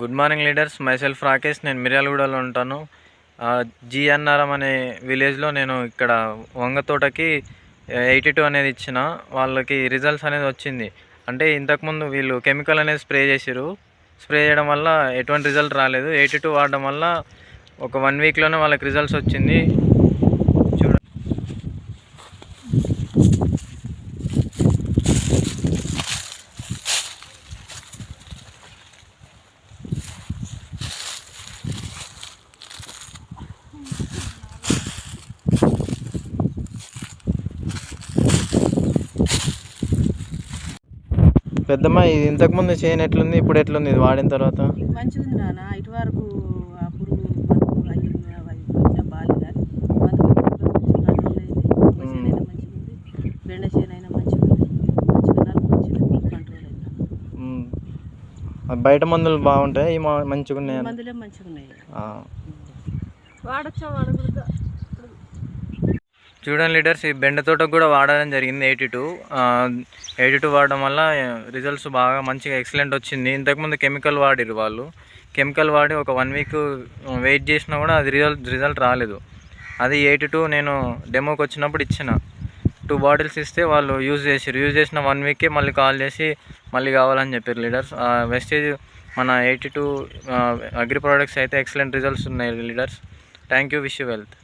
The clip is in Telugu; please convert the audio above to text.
Good morning leaders. Myself Rakesh. నేను మిర్యాలగూడలో ఉంటాను. జిఎన్ఆర్ఎం అనే విలేజ్లో నేను ఇక్కడ వంగ తోటకి 82 అనేది ఇచ్చిన వాళ్ళకి రిజల్ట్స్ అనేది వచ్చింది. అంటే ఇంతకుముందు వీళ్ళు కెమికల్ అనేది స్ప్రే చేసారు. స్ప్రే చేయడం వల్ల ఎటువంటి రిజల్ట్ రాలేదు. 82 వాడడం వల్ల ఒక 1 వీక్లోనే వాళ్ళకి రిజల్ట్స్ వచ్చింది. చూడండి. పెద్దమ్మ, ఇది ఇంతకుముందు చేయని ఎట్లుంది, ఇప్పుడు ఎట్లుంది ఇది వాడిన తర్వాత? మంచిగా ఉంది నాన్న. ఇటు వరకు అప్పుడు బాగాలేదు కానీ కంట్రోల్ అయింది. చేనైనా మంచిగా ఉంది, బెండ చేనైనా మంచిగా ఉంది, మంచిగా కంట్రోల్ అయింది. బయట మందులు బాగుంటాయి, మంచిగా ఉన్నాయి. మందులే మంచిగా ఉన్నాయి. వాడచ్చా వాడకూడదా? చూడండి లీడర్స్, ఈ బెండ తోటకు కూడా వాడడం జరిగింది 82 వాడడం వల్ల రిజల్ట్స్ బాగా మంచిగా ఎక్సలెంట్ వచ్చింది. ఇంతకుముందు కెమికల్ వాడిరు వాళ్ళు. కెమికల్ వాడి ఒక 1 వీక్ వెయిట్ చేసినా కూడా అది రిజల్ట్ రాలేదు. అది 82 నేను డెమోకి వచ్చినప్పుడు ఇచ్చిన 2 బాటిల్స్ ఇస్తే వాళ్ళు యూజ్ చేసిన 1 వీకే మళ్ళీ కాల్ చేసి మళ్ళీ కావాలని చెప్పారు లీడర్స్. వెస్టేజ్ మన 82 అగ్రి ప్రోడక్ట్స్ అయితే ఎక్సలెంట్ రిజల్ట్స్ ఉన్నాయి leaders. Thank you. Wish you wealth.